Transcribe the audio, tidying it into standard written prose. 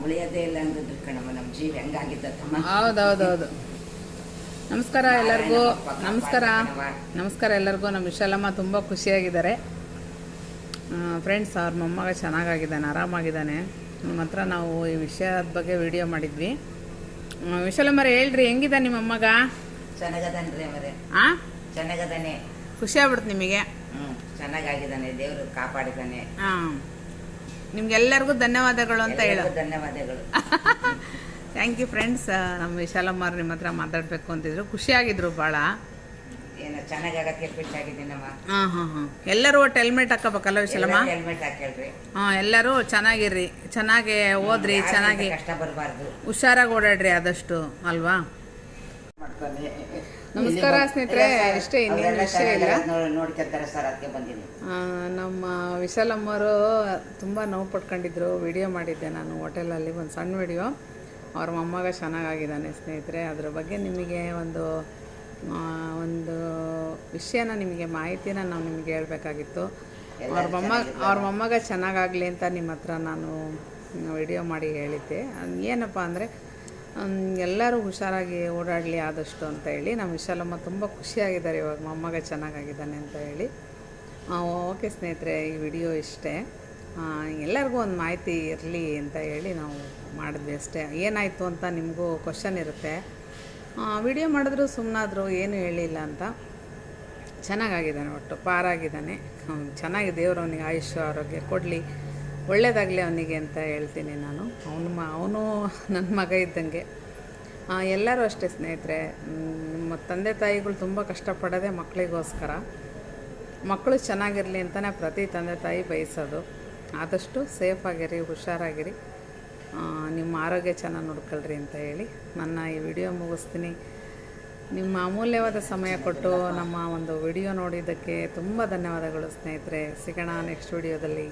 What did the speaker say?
ಉಳಿಯೋದೇ ಇಲ್ಲ ಅಂದಿದ್ರು ಕಣಮ್ಮ, ನಮ್ಮ ಜೀವ ಹೆಂಗಾಗಿದ್ದಮ್ಮ. ಹೌದೌದೌದು. ನಮಸ್ಕಾರ ಎಲ್ಲರಿಗೂ. ನಮಸ್ಕಾರ ಎಲ್ಲರಿಗೂ. ನಮ್ಮ ವಿಶಾಲಮ್ಮ ತುಂಬ ಖುಷಿಯಾಗಿದ್ದಾರೆ ಫ್ರೆಂಡ್ಸ್. ಅವ್ರ ಮೊಮ್ಮಗ ಚೆನ್ನಾಗಾಗಿದ್ದಾನೆ, ಆರಾಮಾಗಿದ್ದಾನೆ. ನಿಮ್ಮ ಹತ್ರ ನಾವು ಈ ವಿಷಯದ ಬಗ್ಗೆ ವಿಡಿಯೋ ಮಾಡಿದ್ವಿ. ವಿಶಾಲಮ್ಮರೇ ಹೇಳ್ರಿ, ಹೆಂಗಿದ್ದಾನೆ ನಿಮ್ಮ ಮೊಮ್ಮಗ? ಚೆನ್ನಾಗದಾನ್ರಿ ಅವರೇ. ಚೆನ್ನಾಗದಾನೆ. ಖುಷಿ ಆಗ್ಬಿಡ್ತು ನಿಮಗೆ? ಚೆನ್ನಾಗಾಗಿದ್ದಾನೆ, ದೇವರು ಕಾಪಾಡಿದ್ದಾನೆ. ನಿಮ್ಗೆಲ್ಲರಿಗೂ ಧನ್ಯವಾದಗಳು ಅಂತ ಹೇಳ. ಧನ್ಯವಾದಗಳು. Thank you friends. ನಮ್ಮ ವಿಶಾಲಮ್ಮ ನಿಮ್ಮ ಹತ್ರ ಮಾತಾಡಬೇಕು ಅಂತಿದ್ರು, ಖುಷಿಯಾಗಿದ್ರು ಭಾಳ. ಏನೋ ಚೆನ್ನಾಗಾಗಕ್ಕೆ ಖುಷಿಯಾಗಿದ್ದೀನಮ್ಮ. ಎಲ್ಲರೂ ಒಟ್ಟು ಹೆಲ್ಮೆಟ್ ಹಾಕೋಬೇಕಲ್ಲ ವಿಶಾಲಮ್ಮ? ಹೆಲ್ಮೆಟ್ ಹಾಕೇಳ್ರಿ. ಎಲ್ಲರೂ ಚೆನ್ನಾಗಿರ್ರಿ, ಚೆನ್ನಾಗಿ ಓದ್ರಿ, ಚೆನ್ನಾಗಿ ಕಷ್ಟ ಬರಬಾರ್ದು, ಹುಷಾರಾಗಿ ಓಡಾಡ್ರಿ ಆದಷ್ಟು ಅಲ್ವಾ. ನಮಸ್ಕಾರ ಸ್ನೇಹಿತರೆ. ಇಷ್ಟೇ, ಇನ್ನೇನು ವಿಷಯ ಇಲ್ಲ. ನೋಡ್ಕೊತಾರೆ ಸರ್, ಅದಕ್ಕೆ ಬಂದಿದ್ದೀನಿ. ನಮ್ಮ ವಿಶಾಲಮ್ಮರು ತುಂಬ ನೋವು ಪಡ್ಕೊಂಡಿದ್ರು. ವಿಡಿಯೋ ಮಾಡಿದ್ದೆ ನಾನು ಹೋಟೆಲಲ್ಲಿ, ಒಂದು ಸಣ್ಣ ವಿಡಿಯೋ. ಅವ್ರ ಮೊಮ್ಮಗ ಚೆನ್ನಾಗಾಗಿದ್ದಾನೆ ಸ್ನೇಹಿತರೆ. ಅದ್ರ ಬಗ್ಗೆ ನಿಮಗೆ ಒಂದು ವಿಷಯನ, ನಿಮಗೆ ಮಾಹಿತಿನ ನಾವು ನಿಮಗೆ ಹೇಳಬೇಕಾಗಿತ್ತು. ಅವ್ರ ಮೊಮ್ಮಗ ಚೆನ್ನಾಗಾಗಲಿ ಅಂತ ನಿಮ್ಮ ಹತ್ರ ನಾನು ವಿಡಿಯೋ ಮಾಡಿ ಹೇಳಿದ್ದೆ. ಏನಪ್ಪ ಅಂದರೆ, ಎಲ್ಲರೂ ಹುಷಾರಾಗಿ ಓಡಾಡಲಿ ಆದಷ್ಟು ಅಂತ ಹೇಳಿ. ನಮ್ಮ ವಿಶಾಲಮ್ಮ ತುಂಬ ಖುಷಿಯಾಗಿದ್ದಾರೆ ಇವಾಗ, ಮೊಮ್ಮಗ ಚೆನ್ನಾಗಾಗಿದ್ದಾನೆ ಅಂತ ಹೇಳಿ. ಓಕೆ ಸ್ನೇಹಿತರೆ, ಈ ವಿಡಿಯೋ ಇಷ್ಟೇ. ಎಲ್ಲರಿಗೂ ಒಂದು ಮಾಹಿತಿ ಇರಲಿ ಅಂತ ಹೇಳಿ ನಾವು ಮಾಡಿದ್ವಿ ಅಷ್ಟೇ. ಏನಾಯಿತು ಅಂತ ನಿಮಗೂ ಕ್ವಶನ್ ಇರುತ್ತೆ. ವಿಡಿಯೋ ಮಾಡಿದ್ರು ಸುಮ್ಮನಾದ್ರು, ಏನೂ ಹೇಳಿಲ್ಲ ಅಂತ. ಚೆನ್ನಾಗಾಗಿದ್ದಾನೆ, ಒಟ್ಟು ಪಾರಾಗಿದ್ದಾನೆ. ಚೆನ್ನಾಗಿ ದೇವರು ಅವನಿಗೆ ಆಯುಷ್ಯ ಆರೋಗ್ಯ ಕೊಡಲಿ, ಒಳ್ಳೆಯದಾಗಲಿ ಅವನಿಗೆ ಅಂತ ಹೇಳ್ತೀನಿ ನಾನು. ಅವನು ನನ್ನ ಮಗ ಇದ್ದಂಗೆ. ಎಲ್ಲರೂ ಅಷ್ಟೇ ಸ್ನೇಹಿತರೆ. ನಿಮ್ಮ ತಂದೆ ತಾಯಿಗಳು ತುಂಬ ಕಷ್ಟಪಡೋದೇ ಮಕ್ಕಳಿಗೋಸ್ಕರ. ಮಕ್ಕಳು ಚೆನ್ನಾಗಿರಲಿ ಅಂತಲೇ ಪ್ರತಿ ತಂದೆ ತಾಯಿ ಬಯಸೋದು. ಆದಷ್ಟು ಸೇಫಾಗಿರಿ, ಹುಷಾರಾಗಿರಿ, ನಿಮ್ಮ ಆರೋಗ್ಯ ಚೆನ್ನಾಗಿ ನೋಡ್ಕೊಳ್ರಿ ಅಂತ ಹೇಳಿ ನನ್ನ ಈ ವಿಡಿಯೋ ಮುಗಿಸ್ತೀನಿ. ನಿಮ್ಮ ಅಮೂಲ್ಯವಾದ ಸಮಯ ಕೊಟ್ಟು ನಮ್ಮ ಒಂದು ವಿಡಿಯೋ ನೋಡಿದ್ದಕ್ಕೆ ತುಂಬ ಧನ್ಯವಾದಗಳು ಸ್ನೇಹಿತರೆ. ಸಿಗೋಣ ನೆಕ್ಸ್ಟ್ ವಿಡಿಯೋದಲ್ಲಿ.